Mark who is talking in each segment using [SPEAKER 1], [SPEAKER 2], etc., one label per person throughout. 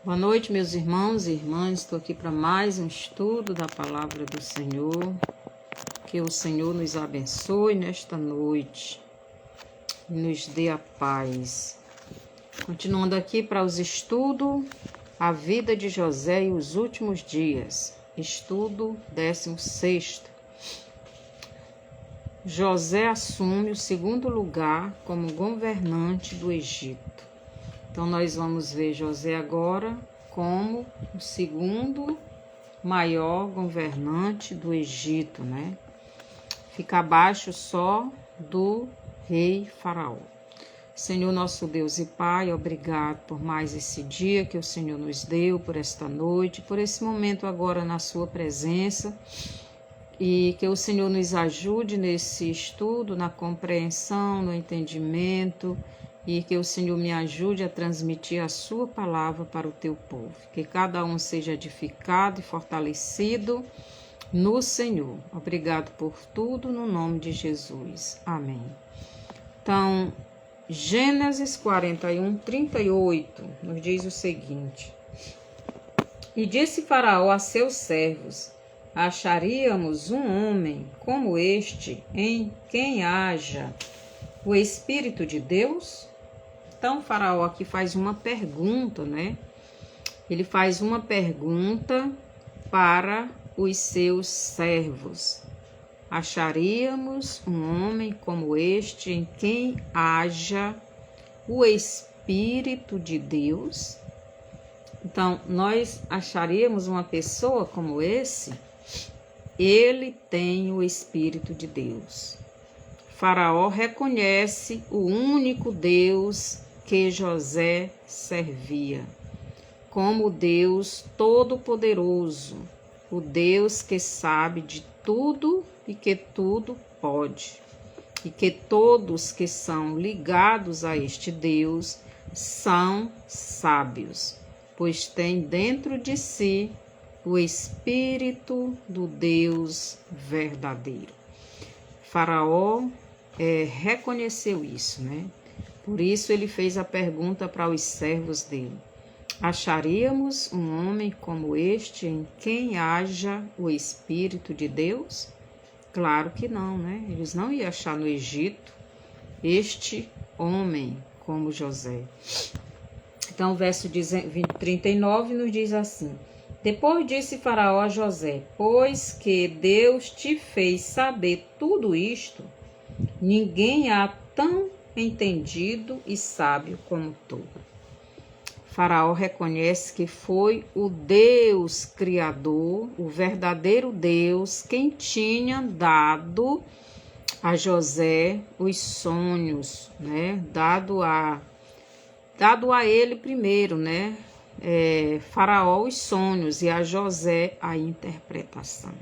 [SPEAKER 1] Boa noite, meus irmãos e irmãs. Estou aqui para mais um estudo da palavra do Senhor. Que o Senhor nos abençoe nesta noite e nos dê a paz. Continuando aqui para os estudos, a vida de José e os últimos dias. Estudo 16º. José assume o segundo lugar como governante do Egito. Então, nós vamos ver José agora como o segundo maior governante do Egito, né? Fica abaixo só do rei Faraó. Senhor nosso Deus e Pai, obrigado por mais esse dia que o Senhor nos deu, por esta noite, por esse momento agora na sua presença. E que o Senhor nos ajude nesse estudo, na compreensão, no entendimento, e que o Senhor me ajude a transmitir a sua palavra para o teu povo. Que cada um seja edificado e fortalecido no Senhor. Obrigado por tudo, no nome de Jesus. Amém. Então, Gênesis 41, 38, nos diz o seguinte: E disse Faraó a seus servos: Acharíamos um homem como este em quem haja o Espírito de Deus? Então, Faraó aqui faz uma pergunta, né? Ele faz uma pergunta para os seus servos. Acharíamos um homem como este em quem haja o Espírito de Deus? Então, nós acharíamos uma pessoa como esse? Ele tem o Espírito de Deus. Faraó reconhece o único Deus que José servia, como Deus Todo-Poderoso, o Deus que sabe de tudo e que tudo pode, e que todos que são ligados a este Deus são sábios, pois têm dentro de si o Espírito do Deus verdadeiro. Faraó reconheceu isso, né? Por isso ele fez a pergunta para os servos dele: Acharíamos um homem como este em quem haja o Espírito de Deus? Claro que não, né? Eles não iam achar no Egito este homem como José. Então o verso 39 nos diz assim: Depois disse Faraó a José: Pois que Deus te fez saber tudo isto, ninguém há tão entendido e sábio como tu. Faraó reconhece que foi o Deus Criador, o verdadeiro Deus, quem tinha dado a José os sonhos, né? Dado a ele primeiro, né? Faraó os sonhos e a José a interpretação.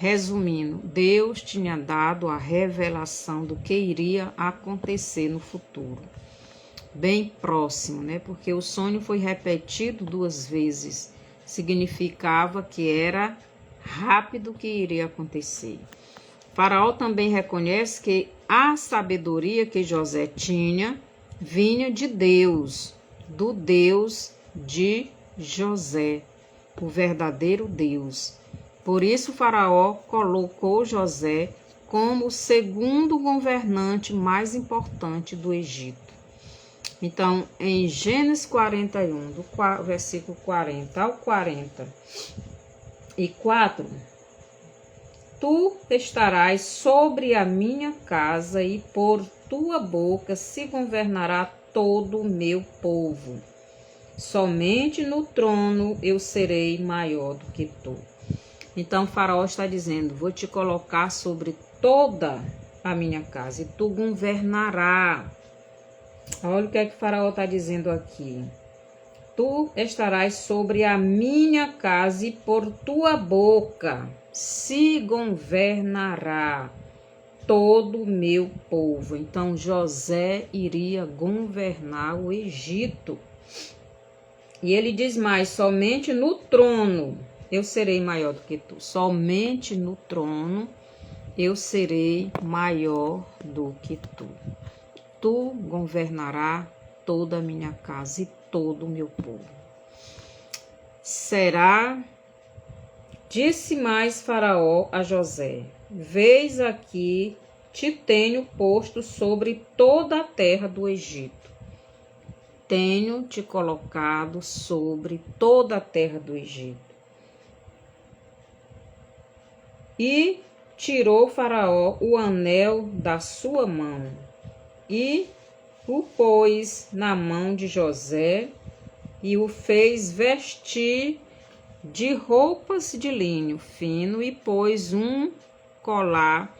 [SPEAKER 1] Resumindo, Deus tinha dado a revelação do que iria acontecer no futuro, bem próximo, né? Porque o sonho foi repetido 2 vezes, significava que era rápido que iria acontecer. Faraó também reconhece que a sabedoria que José tinha vinha de Deus, do Deus de José, o verdadeiro Deus. Por isso, Faraó colocou José como o segundo governante mais importante do Egito. Então, em Gênesis 41, do versículo 40 ao 44, Tu estarás sobre a minha casa e por tua boca se governará todo o meu povo. Somente no trono eu serei maior do que tu. Então, Faraó está dizendo: vou te colocar sobre toda a minha casa e tu governarás. Olha o que é que Faraó está dizendo aqui. Tu estarás sobre a minha casa e por tua boca se governará todo o meu povo. Então, José iria governar o Egito. E ele diz mais: somente no trono eu serei maior do que tu. Somente no trono eu serei maior do que tu. Tu governarás toda a minha casa e todo o meu povo. será... Disse mais Faraó a José: Vês aqui, te tenho posto sobre toda a terra do Egito. Tenho te colocado sobre toda a terra do Egito. E tirou Faraó o anel da sua mão e o pôs na mão de José e o fez vestir de roupas de linho fino e pôs um colar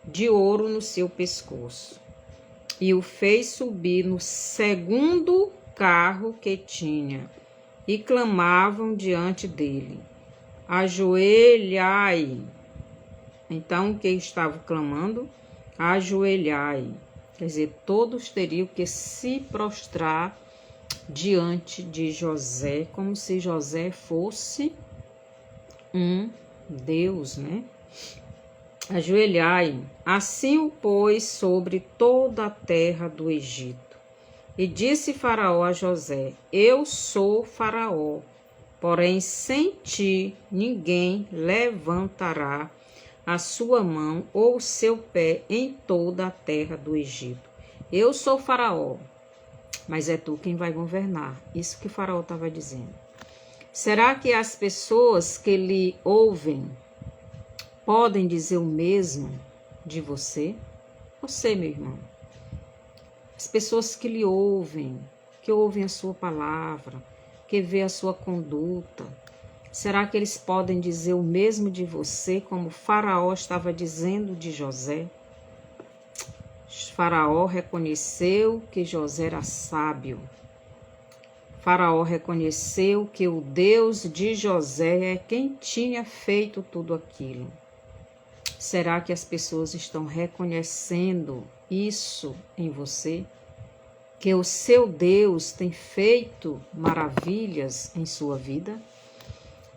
[SPEAKER 1] de ouro no seu pescoço. E o fez subir no segundo carro que tinha, e clamavam diante dele: Ajoelhai. Então, quem estava clamando? Ajoelhai. Quer dizer, todos teriam que se prostrar diante de José, como se José fosse um Deus, né? Ajoelhai. Assim o pôs sobre toda a terra do Egito. E disse Faraó a José: Eu sou Faraó, porém sem ti ninguém levantará a sua mão ou o seu pé em toda a terra do Egito. Eu sou Faraó, mas é tu quem vai governar. Isso que o Faraó estava dizendo. Será que as pessoas que lhe ouvem podem dizer o mesmo de você? Você, meu irmão. As pessoas que lhe ouvem, que ouvem a sua palavra, que vê a sua conduta, será que eles podem dizer o mesmo de você, como Faraó estava dizendo de José? Faraó reconheceu que José era sábio. Faraó reconheceu que o Deus de José é quem tinha feito tudo aquilo. Será que as pessoas estão reconhecendo isso em você? Que o seu Deus tem feito maravilhas em sua vida?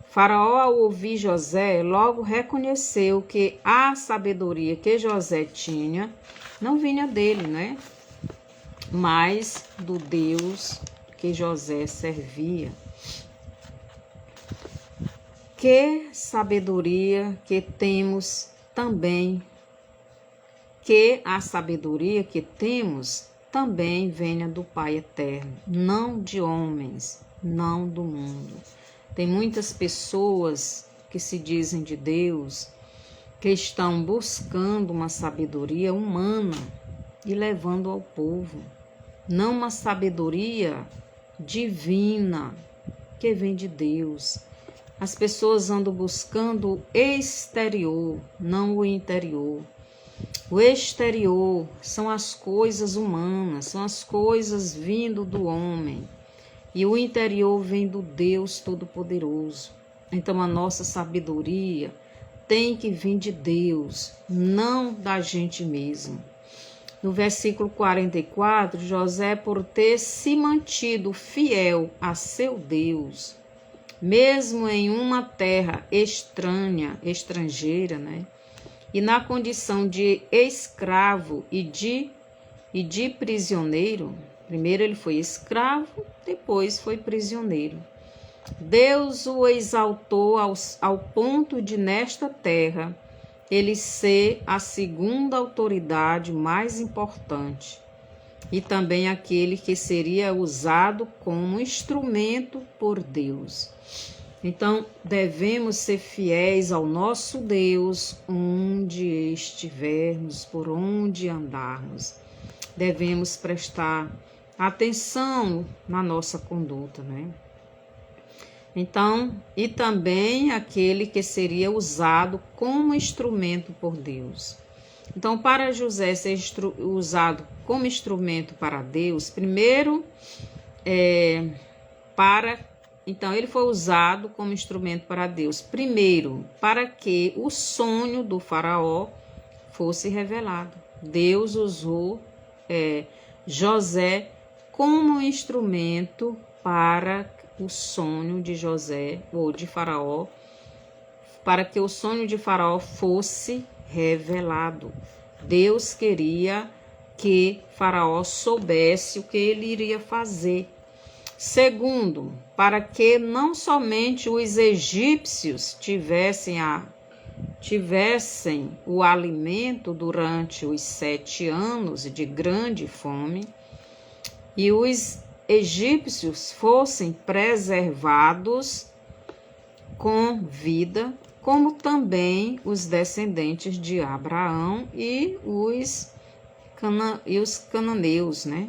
[SPEAKER 1] Faraó, ao ouvir José, logo reconheceu que a sabedoria que José tinha não vinha dele, né? Mas do Deus que José servia. Que sabedoria que temos também, que a sabedoria que temos também venha do Pai Eterno, não de homens, não do mundo. Tem muitas pessoas que se dizem de Deus, que estão buscando uma sabedoria humana e levando ao povo, não uma sabedoria divina que vem de Deus. As pessoas andam buscando o exterior, não o interior. O exterior são as coisas humanas, são as coisas vindo do homem. E o interior vem do Deus Todo-Poderoso. Então a nossa sabedoria tem que vir de Deus, não da gente mesmo. No versículo 44, José, por ter se mantido fiel a seu Deus, mesmo em uma terra estrangeira, né? E na condição de escravo e de prisioneiro, primeiro ele foi escravo, depois foi prisioneiro. Deus o exaltou ao ponto de, nesta terra, ele ser a segunda autoridade mais importante e também aquele que seria usado como instrumento por Deus. Então, devemos ser fiéis ao nosso Deus onde estivermos, por onde andarmos. Devemos prestar atenção na nossa conduta, né? Então, e também aquele que seria usado como instrumento por Deus. Então, para José ser usado como instrumento para Deus, primeiro, então ele foi usado como instrumento para Deus, primeiro, para que o sonho do faraó fosse revelado. Deus usou José como instrumento para o sonho de José ou de Faraó, para que o sonho de Faraó fosse revelado. Deus queria que Faraó soubesse o que ele iria fazer. Segundo, para que não somente os egípcios tivessem o alimento durante os 7 anos de grande fome, e os egípcios fossem preservados com vida, como também os descendentes de Abraão e os cananeus, né?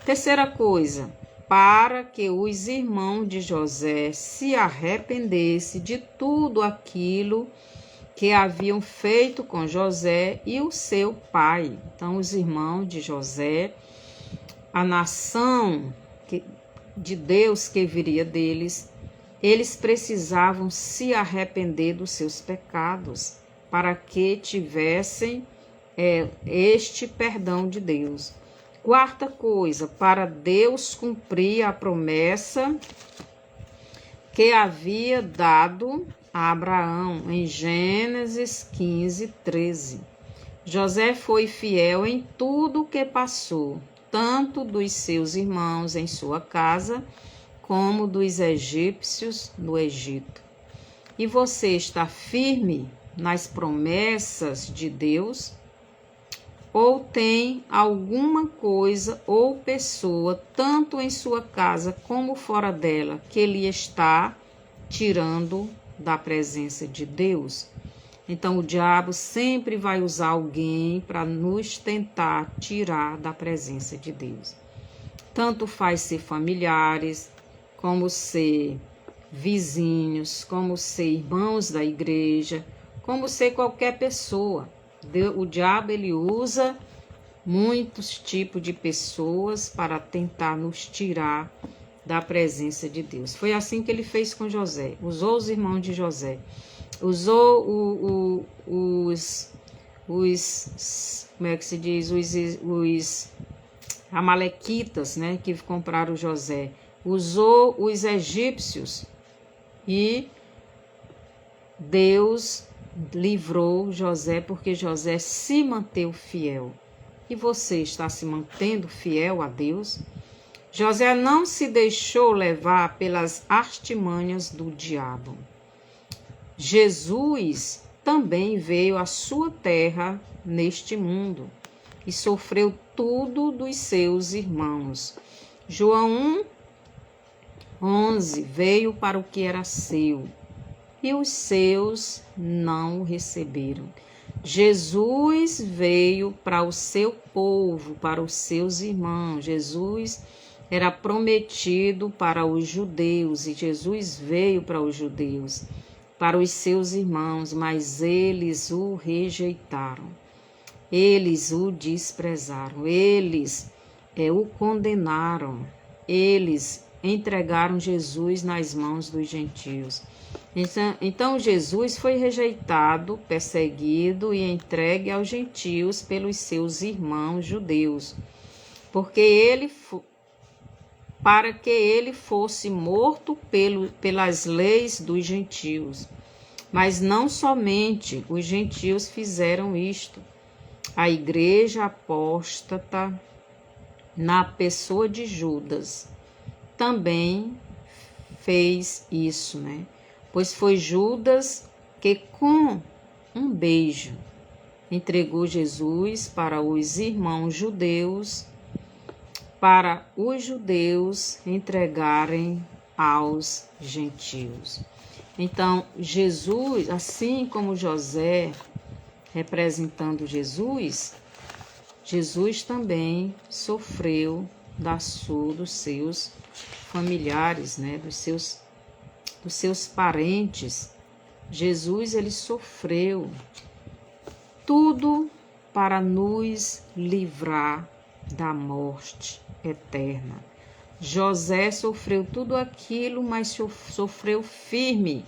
[SPEAKER 1] Terceira coisa, para que os irmãos de José se arrependessem de tudo aquilo que haviam feito com José e o seu pai. Então, os irmãos de José, a nação de Deus que viria deles, eles precisavam se arrepender dos seus pecados para que tivessem este perdão de Deus. Quarta coisa, para Deus cumprir a promessa que havia dado a Abraão em Gênesis 15:13. José foi fiel em tudo o que passou, tanto dos seus irmãos em sua casa, como dos egípcios no Egito. E você está firme nas promessas de Deus? Ou tem alguma coisa ou pessoa, tanto em sua casa como fora dela, que lhe está tirando da presença de Deus? Então, o diabo sempre vai usar alguém para nos tentar tirar da presença de Deus. Tanto faz ser familiares, como ser vizinhos, como ser irmãos da igreja, como ser qualquer pessoa. O diabo, ele usa muitos tipos de pessoas para tentar nos tirar da presença de Deus. Foi assim que ele fez com José. Usou os irmãos de José. Usou como é que se diz? Os amalequitas, né, que compraram José. Usou os egípcios e Deus livrou José porque José se manteve fiel. E você está se mantendo fiel a Deus? José não se deixou levar pelas artimanhas do diabo. Jesus também veio à sua terra neste mundo e sofreu tudo dos seus irmãos. João 1:11 veio para o que era seu, e os seus não o receberam. Jesus veio para o seu povo, para os seus irmãos. Jesus era prometido para os judeus, e Jesus veio para os judeus, para os seus irmãos, mas eles o rejeitaram. Eles o desprezaram, eles o condenaram, eles entregaram Jesus nas mãos dos gentios. Então Jesus foi rejeitado, perseguido e entregue aos gentios pelos seus irmãos judeus, para que ele fosse morto pelas leis dos gentios. Mas não somente os gentios fizeram isto. A igreja apóstata, na pessoa de Judas, também fez isso, né? Pois foi Judas que, com um beijo, entregou Jesus para os irmãos judeus, para os judeus entregarem aos gentios. Então, Jesus, assim como José, representando Jesus, Jesus também sofreu dos seus familiares, né? dos seus parentes. Jesus, ele sofreu tudo para nos livrar da morte eterna. José sofreu tudo aquilo, mas sofreu firme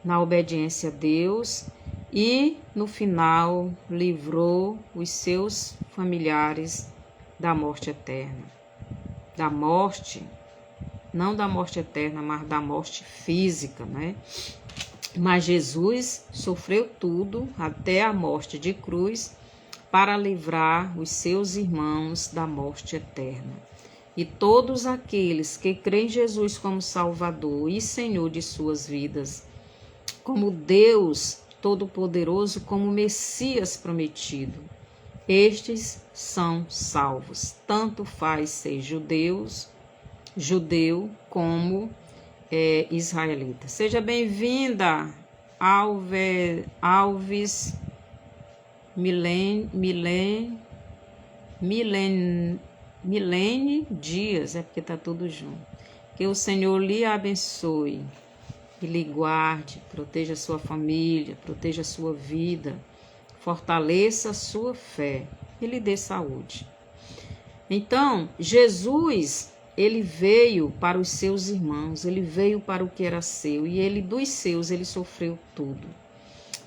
[SPEAKER 1] na obediência a Deus e, no final, livrou os seus familiares da morte eterna. Da morte, não da morte eterna, mas da morte física, né? Mas Jesus sofreu tudo, até a morte de cruz, para livrar os seus irmãos da morte eterna. E todos aqueles que creem em Jesus como Salvador e Senhor de suas vidas, como Deus Todo-Poderoso, como Messias prometido, estes são salvos. Tanto faz ser judeu como israelita. Seja bem-vinda, Alves Milene Dias, é porque está tudo junto. Que o Senhor lhe abençoe e lhe guarde, proteja a sua família, proteja a sua vida, fortaleça a sua fé e lhe dê saúde. Então, Jesus, ele veio para os seus irmãos, ele veio para o que era seu, e ele dos seus, ele sofreu tudo.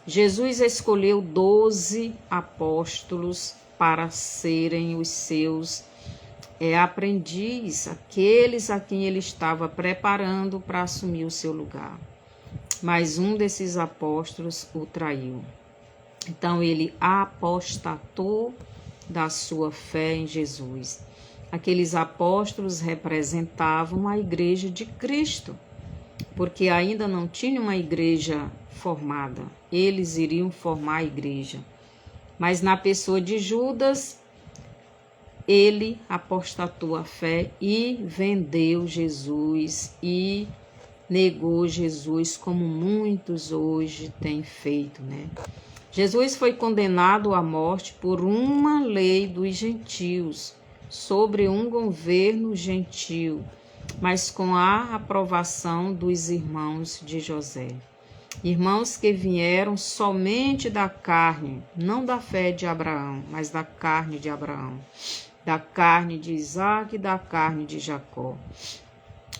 [SPEAKER 1] Jesus escolheu 12 apóstolos para serem os seus aprendiz, aqueles a quem ele estava preparando para assumir o seu lugar. Mas um desses apóstolos o traiu. Então ele apostatou da sua fé em Jesus. Aqueles apóstolos representavam a igreja de Cristo, porque ainda não tinha uma igreja formada. Eles iriam formar a igreja. Mas na pessoa de Judas, ele apostatou a fé e vendeu Jesus e negou Jesus, como muitos hoje têm feito, né? Jesus foi condenado à morte por uma lei dos gentios, sobre um governo gentil, mas com a aprovação dos irmãos de José. Irmãos que vieram somente da carne, não da fé de Abraão, mas da carne de Abraão, da carne de Isaac e da carne de Jacó.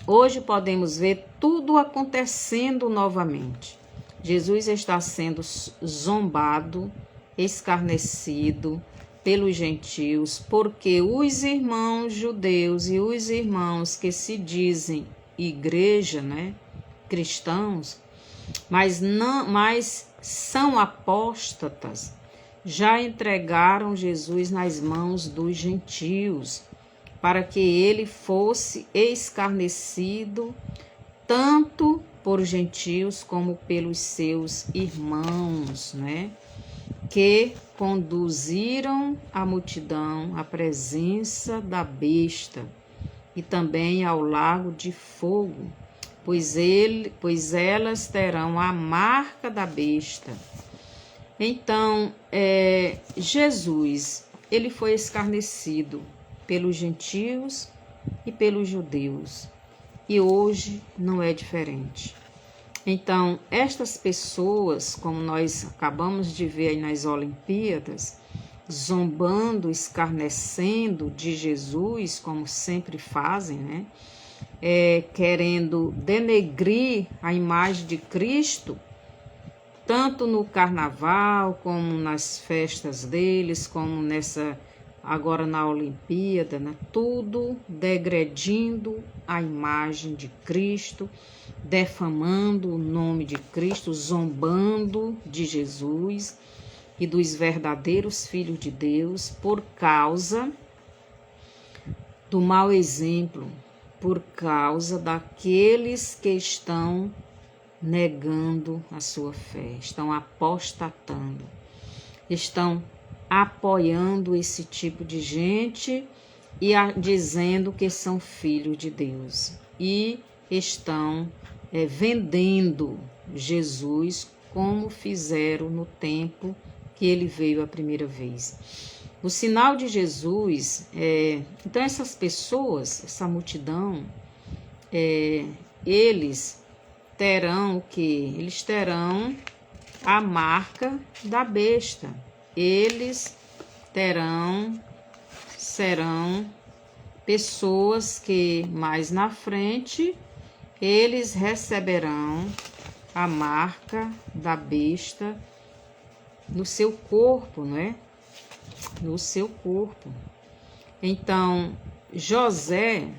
[SPEAKER 1] Hoje podemos ver tudo acontecendo novamente. Jesus está sendo zombado, escarnecido pelos gentios, porque os irmãos judeus e os irmãos que se dizem igreja, né, cristãos, mas são apóstatas, já entregaram Jesus nas mãos dos gentios, para que ele fosse escarnecido tanto por gentios como pelos seus irmãos, né? Que conduziram a multidão à presença da besta e também ao lago de fogo, pois elas terão a marca da besta. Então, Jesus, ele foi escarnecido pelos gentios e pelos judeus, e hoje não é diferente. Então, estas pessoas, como nós acabamos de ver aí nas Olimpíadas, zombando, escarnecendo de Jesus, como sempre fazem, né? Querendo denegrir a imagem de Cristo, tanto no carnaval, como nas festas deles, como agora na Olimpíada, né? Tudo degredindo a imagem de Cristo, defamando o nome de Cristo, zombando de Jesus e dos verdadeiros filhos de Deus por causa do mau exemplo, por causa daqueles que estão negando a sua fé, estão apostatando, estão apoiando esse tipo de gente e dizendo que são filhos de Deus e estão vendendo Jesus como fizeram no tempo que ele veio a primeira vez. O sinal de Jesus, então essas pessoas, essa multidão, eles terão o quê? Eles terão a marca da besta. Eles serão pessoas que mais na frente eles receberão a marca da besta no seu corpo, não é? No seu corpo. Então, José,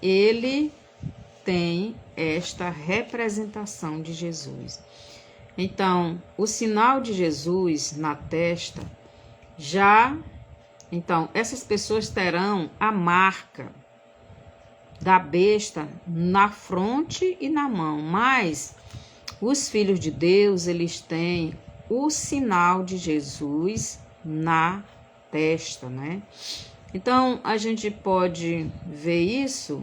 [SPEAKER 1] ele tem esta representação de Jesus. Então, o sinal de Jesus na testa então, essas pessoas terão a marca da besta na fronte e na mão, mas os filhos de Deus, eles têm o sinal de Jesus na testa, né? Então, a gente pode ver isso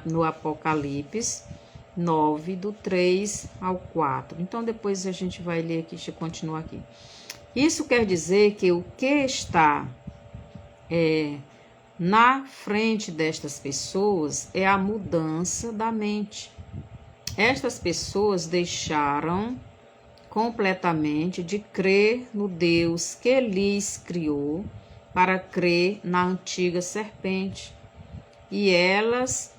[SPEAKER 1] no Apocalipse 9, do 3 ao 4. Então, depois a gente vai ler aqui, deixa eu continuar aqui. Isso quer dizer que o que está na frente destas pessoas é a mudança da mente. Estas pessoas deixaram completamente de crer no Deus que lhes criou para crer na antiga serpente. E elas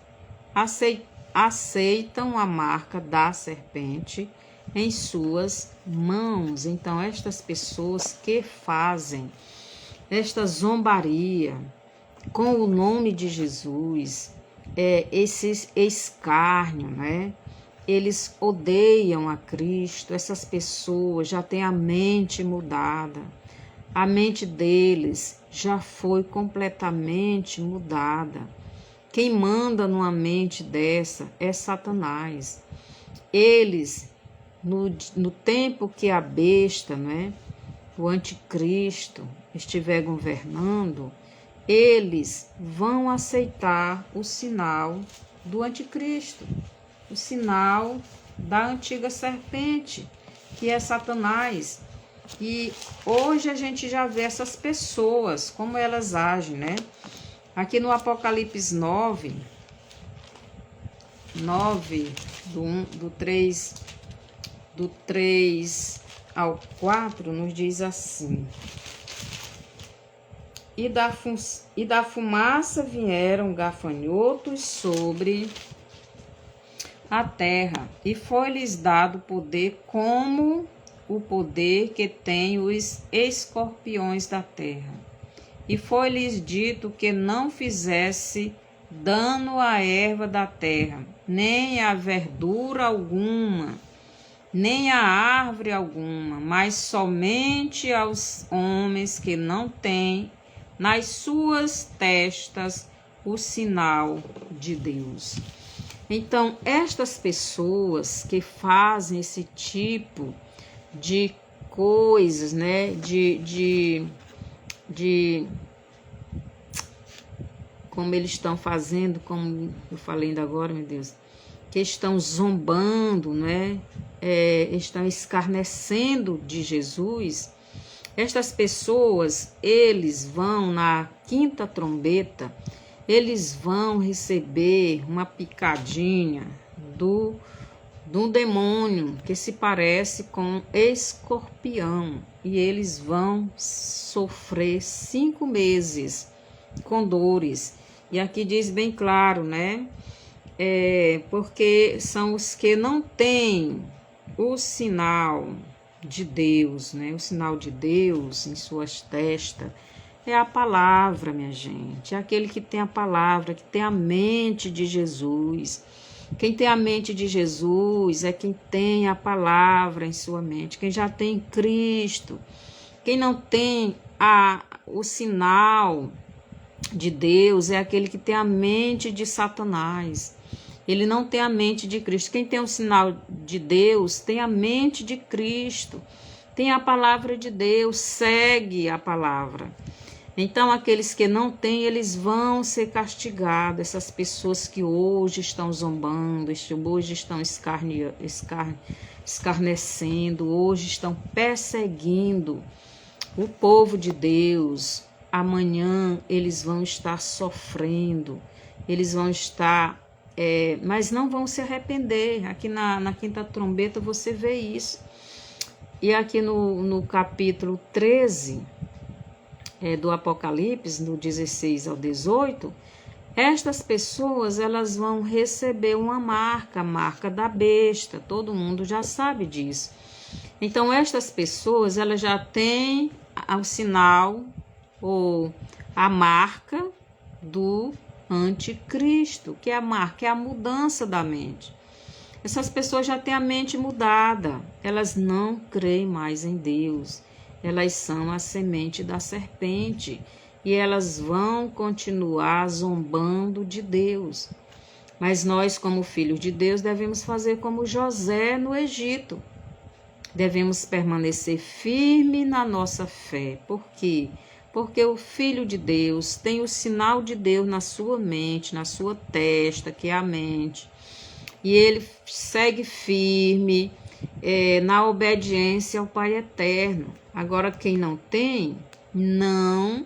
[SPEAKER 1] aceitam a marca da serpente em suas mãos. Então, estas pessoas que fazem esta zombaria com o nome de Jesus, esse escárnio, né? Eles odeiam a Cristo. Essas pessoas já têm a mente mudada. A mente deles já foi completamente mudada. Quem manda numa mente dessa é Satanás. Eles, no tempo que a besta, né, o anticristo, estiver governando, eles vão aceitar o sinal do anticristo, o sinal da antiga serpente, que é Satanás. E hoje a gente já vê essas pessoas, como elas agem, né? Aqui no Apocalipse 9, do 3 ao 4, nos diz assim: E da fumaça vieram gafanhotos sobre a terra, e foi-lhes dado poder como o poder que tem os escorpiões da terra. E foi-lhes dito que não fizesse dano à erva da terra, nem à verdura alguma, nem à árvore alguma, mas somente aos homens que não têm nas suas testas o sinal de Deus. Então, estas pessoas que fazem esse tipo de coisas, né, como eles estão fazendo, como eu falei ainda agora, meu Deus, que estão zombando, né, estão escarnecendo de Jesus. Estas pessoas, eles vão na quinta trombeta, eles vão receber uma picadinha do demônio que se parece com escorpião, e eles vão sofrer 5 meses com dores. E aqui diz bem claro, né? Porque são os que não têm o sinal de Deus, né? O sinal de Deus em suas testas é a palavra, minha gente. É aquele que tem a palavra, que tem a mente de Jesus. Quem tem a mente de Jesus é quem tem a palavra em sua mente. Quem já tem Cristo. Quem não tem o sinal de Deus é aquele que tem a mente de Satanás. Ele não tem a mente de Cristo. Quem tem o sinal de Deus tem a mente de Cristo. Tem a palavra de Deus, segue a palavra. Então, aqueles que não têm, eles vão ser castigados. Essas pessoas que hoje estão zombando, hoje estão escarnecendo, hoje estão perseguindo o povo de Deus. Amanhã eles vão estar sofrendo, eles vão estar, mas não vão se arrepender. Aqui na quinta trombeta você vê isso. E aqui no capítulo 13, do Apocalipse, do 16 ao 18, estas pessoas, elas vão receber uma marca, a marca da besta. Todo mundo já sabe disso. Então, estas pessoas, elas já têm o sinal ou a marca do anticristo, que é a marca, é a mudança da mente. Essas pessoas já têm a mente mudada, elas não creem mais em Deus. Elas são a semente da serpente. e elas vão continuar zombando de Deus. Mas nós, como filhos de Deus, devemos fazer como José no Egito. Devemos permanecer firme na nossa fé. Por quê? Porque o Filho de Deus tem o sinal de Deus na sua mente, na sua testa, que é a mente. E ele segue firme na obediência ao Pai Eterno. Agora, quem não tem, não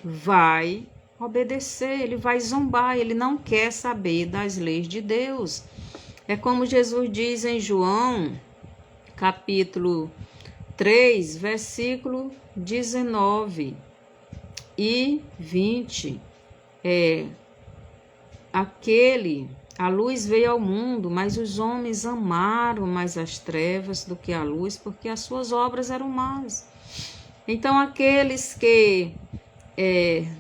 [SPEAKER 1] vai obedecer, ele vai zombar, ele não quer saber das leis de Deus. É como Jesus diz em João, capítulo 3, versículo 19 e 20. A luz veio ao mundo, mas os homens amaram mais as trevas do que a luz, porque as suas obras eram más. Então, aqueles que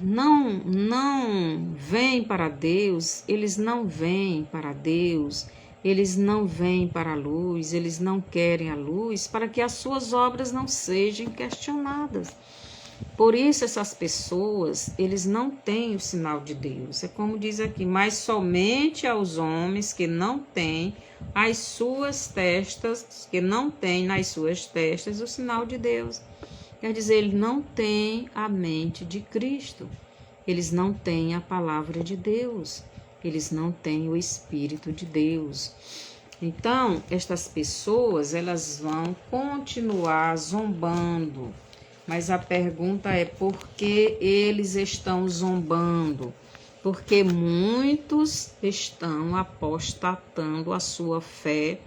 [SPEAKER 1] não vêm para Deus, eles não vêm para Deus, eles não vêm para a luz, eles não querem a luz, para que as suas obras não sejam questionadas. Por isso, essas pessoas, eles não têm o sinal de Deus. É como diz aqui, mas somente aos homens que não têm as suas testas, que não têm nas suas testas o sinal de Deus. Quer dizer, eles não têm a mente de Cristo. Eles não têm a palavra de Deus. Eles não têm o Espírito de Deus. Então, estas pessoas, elas vão continuar zombando. Mas a pergunta é por que eles estão zombando? Porque muitos estão apostatando a sua fé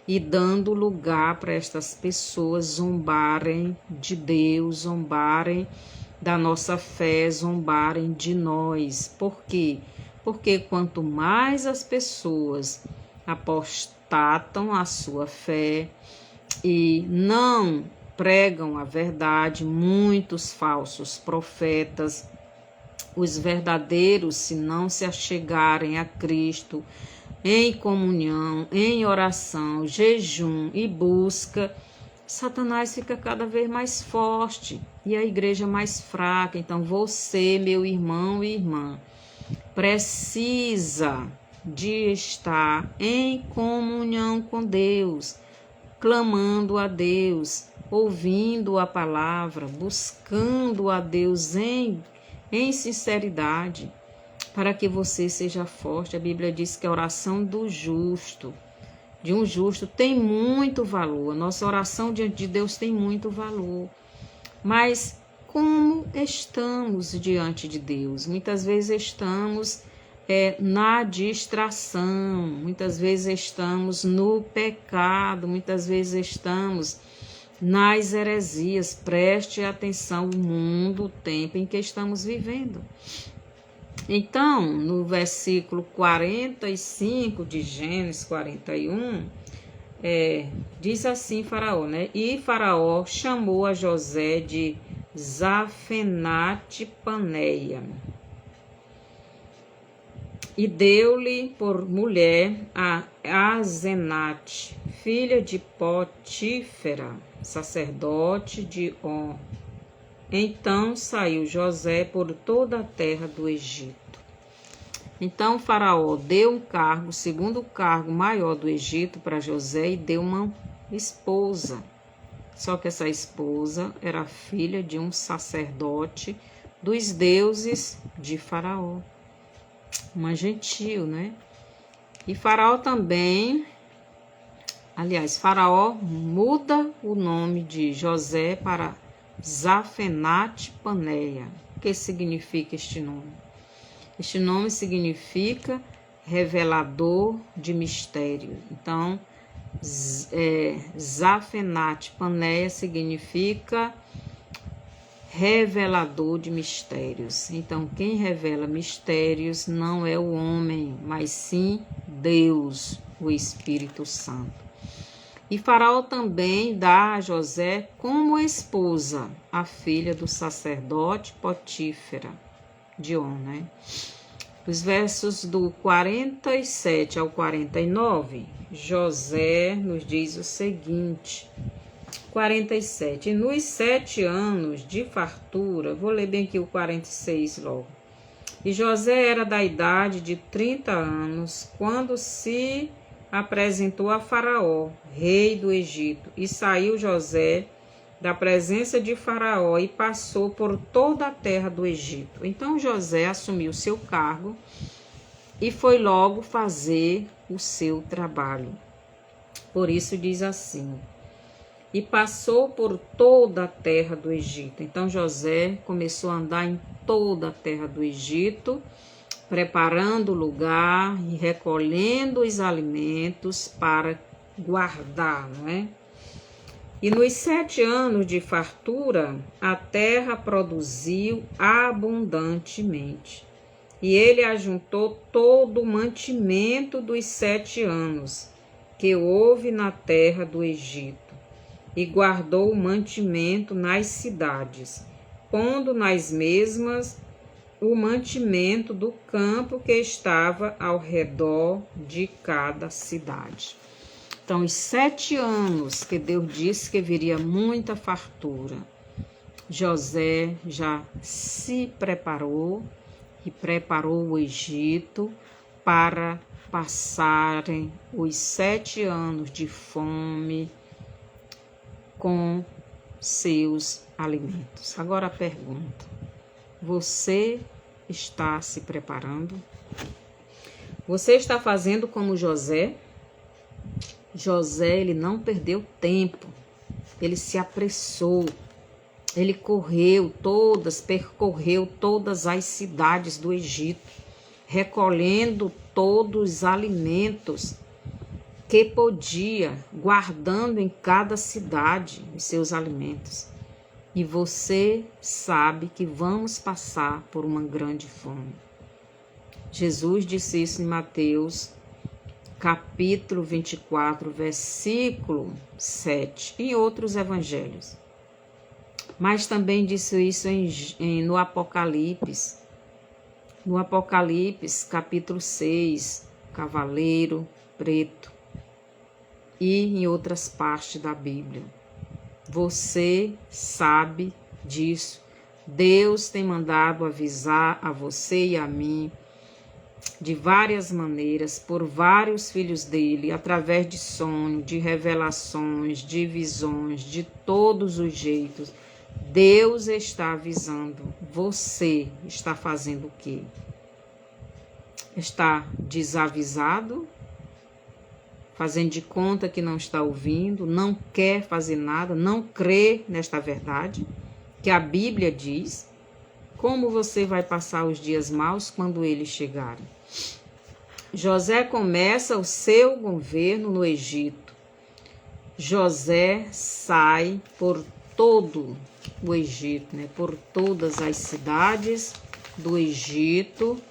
[SPEAKER 1] e dando lugar para estas pessoas zombarem de Deus, zombarem da nossa fé, zombarem de nós. Por quê? Porque quanto mais as pessoas apostatam a sua fé e não pregam a verdade, muitos falsos profetas, os verdadeiros, se não se achegarem a Cristo em comunhão, em oração, jejum e busca, Satanás fica cada vez mais forte e a igreja mais fraca. Então você, meu irmão e irmã, precisa de estar em comunhão com Deus, clamando a Deus, ouvindo a palavra, buscando a Deus em sinceridade, para que você seja forte. A Bíblia diz que a oração do justo, de um justo, tem muito valor. A nossa oração diante de Deus tem muito valor. Mas como estamos diante de Deus? Muitas vezes estamos na distração, muitas vezes estamos no pecado, muitas vezes estamos nas heresias. Preste atenção, o mundo, o tempo em que estamos vivendo. Então, no versículo 45 de Gênesis 41, diz assim Faraó, né? E Faraó chamou a José de Zafenate-Paneia e deu-lhe por mulher a Asenate, filha de Potífera, sacerdote de On. Então saiu José por toda a terra do Egito. Então Faraó deu um cargo, segundo o cargo maior do Egito, para José e deu uma esposa. Só que essa esposa era filha de um sacerdote dos deuses de Faraó. Uma gentil, né? E Faraó também, Faraó muda o nome de José para Zafenate-Paneia. O que significa este nome? Este nome significa revelador de mistério. Então, Zafenate-Paneia significa revelador de mistérios. Então, quem revela mistérios não é o homem, mas sim Deus, o Espírito Santo. E Faraó também dá a José como esposa a filha do sacerdote Potífera de On, né? Os versos do 47 ao 49, José nos diz o seguinte: 47. E nos 7 anos de fartura, vou ler bem aqui o 46 logo. E José era da idade de 30 anos, quando se apresentou a Faraó, rei do Egito. E saiu José da presença de Faraó e passou por toda a terra do Egito. Então José assumiu seu cargo e foi logo fazer o seu trabalho. Por isso diz assim: e passou por toda a terra do Egito. Então José começou a andar em toda a terra do Egito, preparando o lugar e recolhendo os alimentos para guardar, não é? E nos 7 anos de fartura, a terra produziu abundantemente. E ele ajuntou todo o mantimento dos 7 anos que houve na terra do Egito, e guardou o mantimento nas cidades, pondo nas mesmas o mantimento do campo que estava ao redor de cada cidade. Então, os 7 anos que Deus disse que viria muita fartura, José já se preparou e preparou o Egito para passarem os 7 anos de fome com seus alimentos. Agora a pergunta: você está se preparando? Você está fazendo como José? José, ele não perdeu tempo, ele se apressou, ele percorreu todas as cidades do Egito, recolhendo todos os alimentos que podia, guardando em cada cidade os seus alimentos. E você sabe que vamos passar por uma grande fome. Jesus disse isso em Mateus, capítulo 24, versículo 7, e em outros evangelhos. Mas também disse isso no Apocalipse. No Apocalipse, capítulo 6, cavaleiro preto. E em outras partes da Bíblia. Você sabe disso. Deus tem mandado avisar a você e a mim de várias maneiras, por vários filhos dele, através de sonho, de revelações, de visões, de todos os jeitos. Deus está avisando. Você está fazendo o quê? Está desavisado? Fazendo de conta que não está ouvindo, não quer fazer nada, não crê nesta verdade que a Bíblia diz? Como você vai passar os dias maus quando eles chegarem? José começa o seu governo no Egito. José sai por todo o Egito, né? Por todas as cidades do Egito,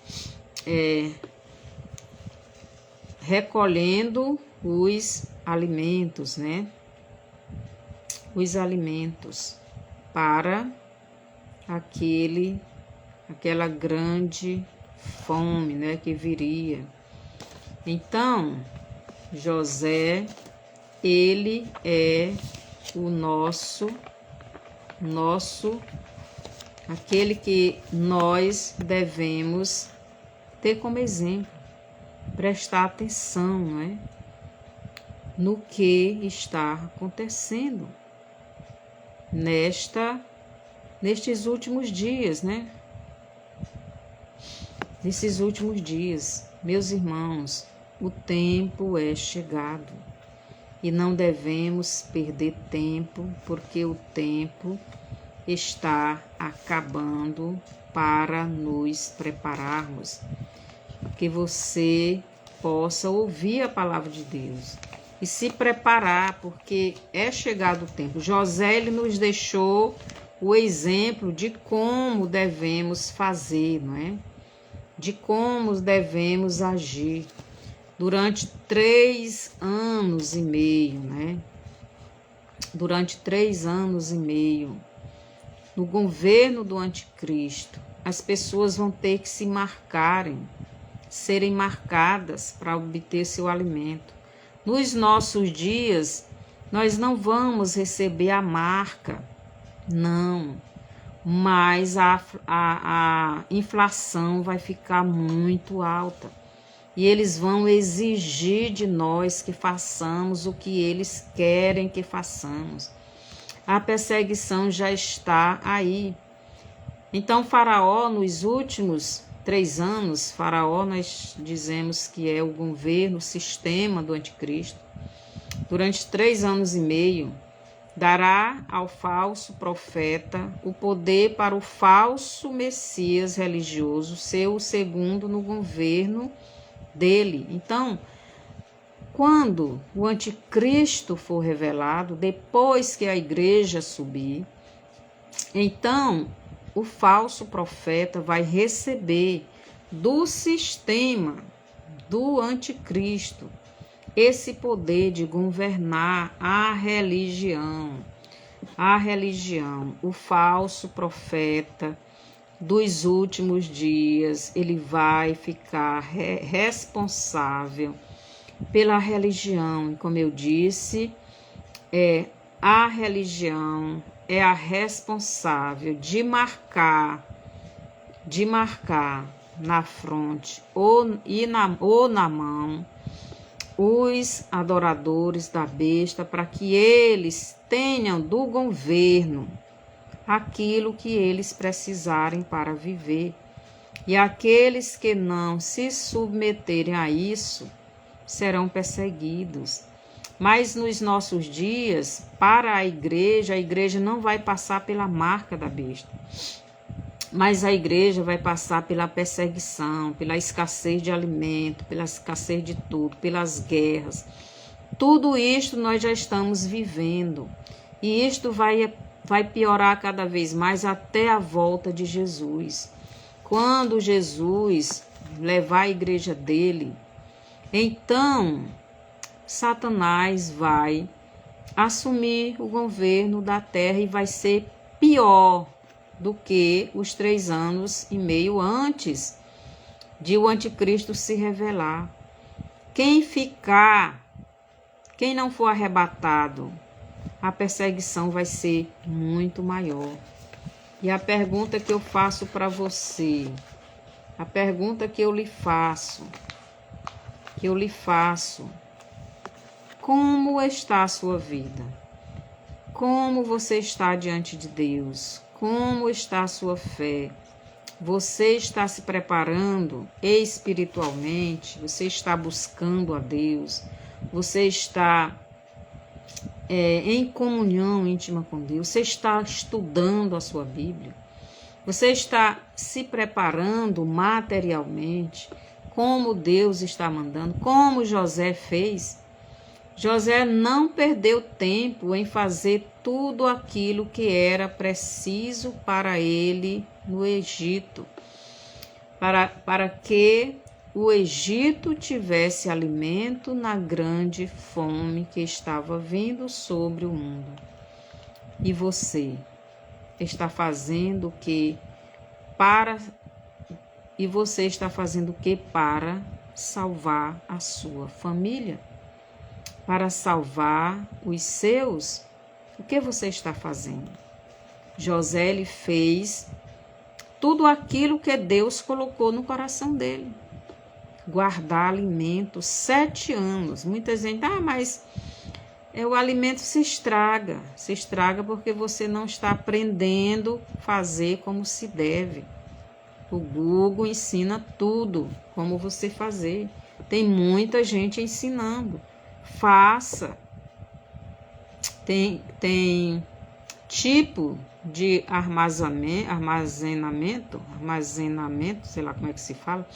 [SPEAKER 1] recolhendo os alimentos, né? Os alimentos para aquela grande fome, né, que viria. Então, José, ele é o nosso, aquele que nós devemos ter como exemplo, prestar atenção, não é? No que está acontecendo nestes últimos dias, né? Nesses últimos dias, meus irmãos, o tempo é chegado e não devemos perder tempo, porque o tempo está acabando para nos prepararmos, que você possa ouvir a palavra de Deus e se preparar, porque é chegado o tempo. José, ele nos deixou o exemplo de como devemos fazer, não é? De como devemos agir durante 3 anos e meio, né? Durante 3 anos e meio, no governo do anticristo, as pessoas vão ter que se marcarem, serem marcadas para obter seu alimento. Nos nossos dias, Nós não vamos receber a marca, não. Mas a inflação vai ficar muito alta. E eles vão exigir de nós que façamos o que eles querem que façamos. A perseguição já está aí. Então, Faraó, nos últimos 3 anos, Faraó nós dizemos que é o governo, o sistema do anticristo. Durante 3 anos e meio, dará ao falso profeta o poder para o falso Messias religioso ser o segundo no governo dele. Então, quando o anticristo for revelado, depois que a igreja subir, então o falso profeta vai receber do sistema do anticristo esse poder de governar a religião. O falso profeta dos últimos dias, ele vai ficar responsável pela religião. E como eu disse, a religião é a responsável de marcar na fronte ou na mão os adoradores da besta, para que eles tenham do governo aquilo que eles precisarem para viver. E aqueles que não se submeterem a isso serão perseguidos. Mas nos nossos dias, para a igreja não vai passar pela marca da besta. Mas a igreja vai passar pela perseguição, pela escassez de alimento, pela escassez de tudo, pelas guerras. Tudo isto nós já estamos vivendo. E isto vai piorar cada vez mais até a volta de Jesus. Quando Jesus levar a igreja dele, então Satanás vai assumir o governo da terra e vai ser pior do que os 3 anos e meio antes de o anticristo se revelar. Quem não for arrebatado, a perseguição vai ser muito maior. E a pergunta que eu faço para você, a pergunta que eu lhe faço, como está a sua vida? Como você está diante de Deus? Como está a sua fé? Você está se preparando espiritualmente? Você está buscando a Deus? Você está em comunhão íntima com Deus? Você está estudando a sua Bíblia? Você está se preparando materialmente? Como Deus está mandando? Como José fez? José não perdeu tempo em fazer tudo aquilo que era preciso para ele no Egito, para que o Egito tivesse alimento na grande fome que estava vindo sobre o mundo. E você está fazendo o que para salvar a sua família? Para salvar os seus? O que você está fazendo? José, ele fez tudo aquilo que Deus colocou no coração dele. Guardar alimento 7 anos. Muita gente, mas o alimento se estraga. Se estraga porque você não está aprendendo a fazer como se deve. O Google ensina tudo, como você fazer. Tem muita gente ensinando. Faça. Tem tipo de armazenamento, sei lá como é que se fala,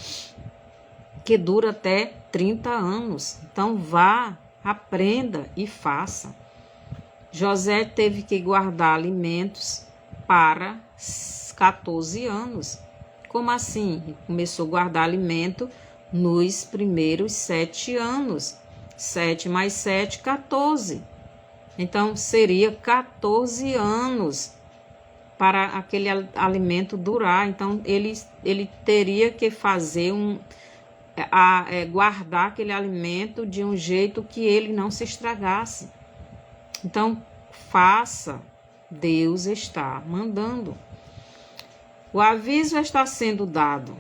[SPEAKER 1] que dura até 30 anos. Então vá, aprenda e faça. José teve que guardar alimentos para 14 anos. Como assim? Começou a guardar alimento nos primeiros 7 anos. 7 mais 7, 14. Então, seria 14 anos para aquele alimento durar. Então, ele teria que fazer guardar aquele alimento de um jeito que ele não se estragasse. Então, faça, Deus está mandando. O aviso está sendo dado,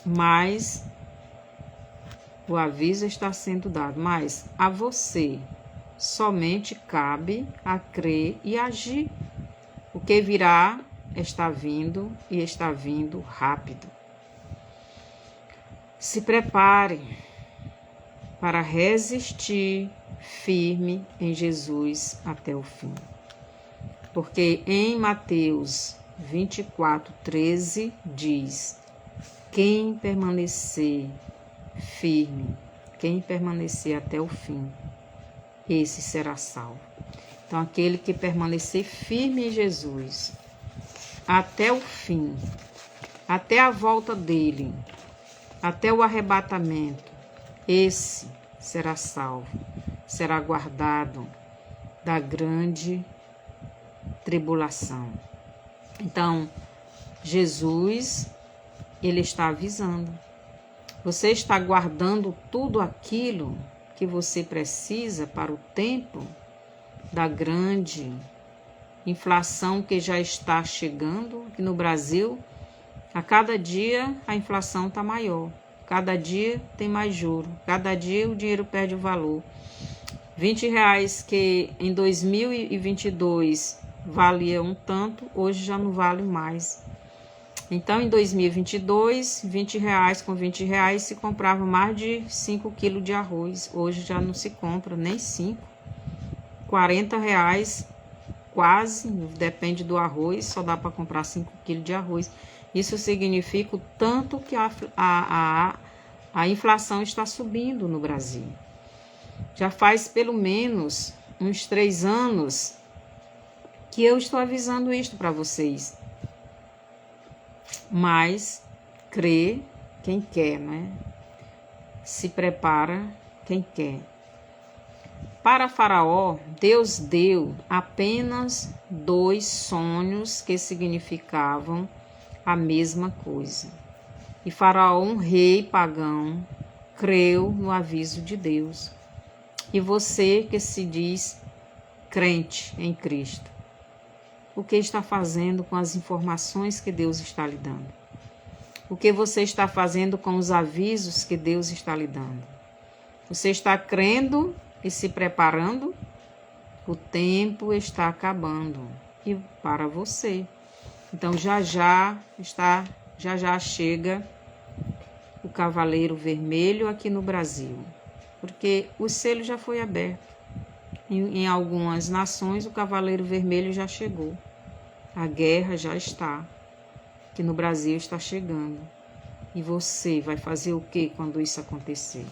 [SPEAKER 1] mas a você somente cabe a crer e agir. O que virá está vindo e está vindo rápido. Se prepare para resistir firme em Jesus até o fim. Porque em Mateus 24:13 diz: quem permanecer firme, quem permanecer até o fim, esse será salvo. Então, aquele que permanecer firme em Jesus até o fim, até a volta dele, até o arrebatamento, esse será salvo, será guardado da grande tribulação. Então, Jesus, ele está avisando. Você está guardando tudo aquilo que você precisa para o tempo da grande inflação que já está chegando aqui no Brasil. A cada dia a inflação está maior, cada dia tem mais juro, cada dia o dinheiro perde o valor. R$20 que em 2022 valia um tanto, hoje já não vale mais. Então, em 2022, R$20, com R$20 se comprava mais de 5 quilos de arroz. Hoje já não se compra nem 5. R$40, quase, depende do arroz, só dá para comprar 5 quilos de arroz. Isso significa o tanto que a inflação está subindo no Brasil. Já faz pelo menos uns 3 anos que eu estou avisando isto para vocês. Mas crê quem quer, né? Se prepara quem quer. Para Faraó, Deus deu apenas 2 sonhos que significavam a mesma coisa. E Faraó, um rei pagão, creu no aviso de Deus. E você que se diz crente em Cristo, o que está fazendo com as informações que Deus está lhe dando? O que você está fazendo com os avisos que Deus está lhe dando? Você está crendo e se preparando? O tempo está acabando e para você. Então já chega o Cavaleiro Vermelho aqui no Brasil, porque o selo já foi aberto. Em algumas nações o Cavaleiro Vermelho já chegou. A guerra já está. Aqui no Brasil está chegando. E você vai fazer o que quando isso acontecer?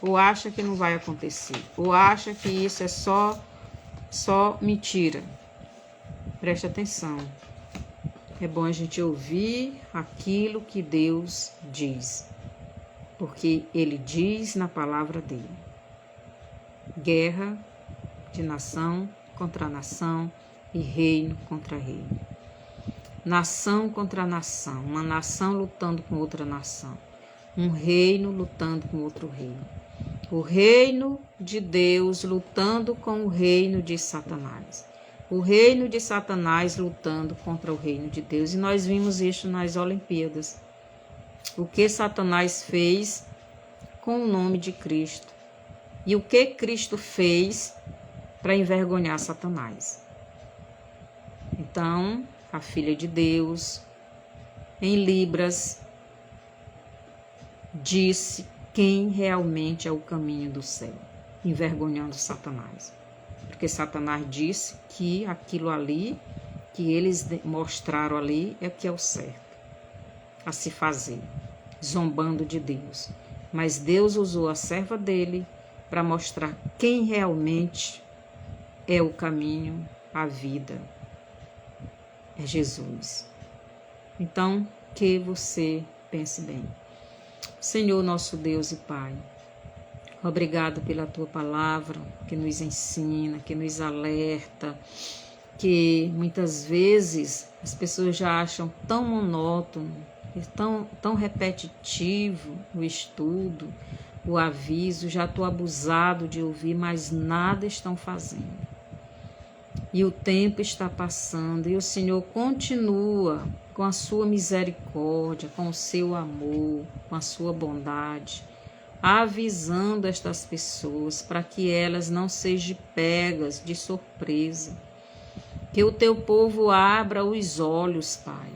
[SPEAKER 1] Ou acha que não vai acontecer? Ou acha que isso é só mentira? Preste atenção. É bom a gente ouvir aquilo que Deus diz. Porque Ele diz na palavra dele. Guerra de nação contra nação e reino contra reino. Nação contra nação, uma nação lutando com outra nação, um reino lutando com outro reino. O reino de Deus lutando com o reino de Satanás. O reino de Satanás lutando contra o reino de Deus. E nós vimos isso nas Olimpíadas. O que Satanás fez com o nome de Cristo. E o que Cristo fez para envergonhar Satanás. Então, a filha de Deus, em Libras, disse quem realmente é o caminho do céu, envergonhando Satanás. Porque Satanás disse que aquilo ali, que eles mostraram ali, é que é o certo a se fazer, zombando de Deus. Mas Deus usou a serva dele para mostrar quem realmente é o caminho, a vida. É Jesus. Então, que você pense bem. Senhor, nosso Deus e Pai, obrigado pela Tua palavra, que nos ensina, que nos alerta, que muitas vezes as pessoas já acham tão monótono tão repetitivo o estudo, o aviso, já estou abusado de ouvir, mas nada estão fazendo. E o tempo está passando e o Senhor continua com a sua misericórdia, com o seu amor, com a sua bondade, avisando estas pessoas para que elas não sejam pegas de surpresa. Que o teu povo abra os olhos, Pai,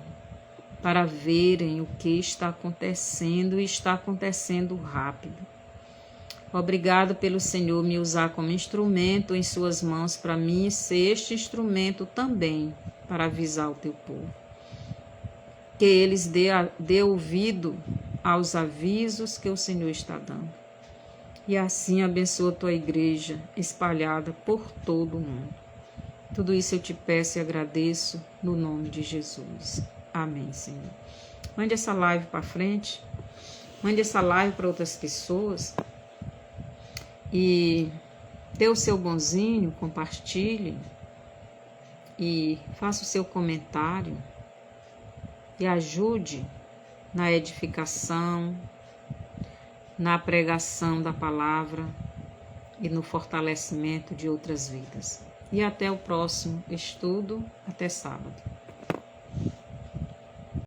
[SPEAKER 1] para verem o que está acontecendo e está acontecendo rápido. Obrigado pelo Senhor me usar como instrumento em suas mãos para mim ser este instrumento também para avisar o teu povo. Que eles dê ouvido aos avisos que o Senhor está dando. E assim abençoa a tua igreja espalhada por todo o mundo. Tudo isso eu te peço e agradeço no nome de Jesus. Amém, Senhor. Mande essa live para frente. Mande essa live para outras pessoas. E dê o seu bonzinho, compartilhe e faça o seu comentário e ajude na edificação, na pregação da palavra e no fortalecimento de outras vidas. E até o próximo estudo, até sábado.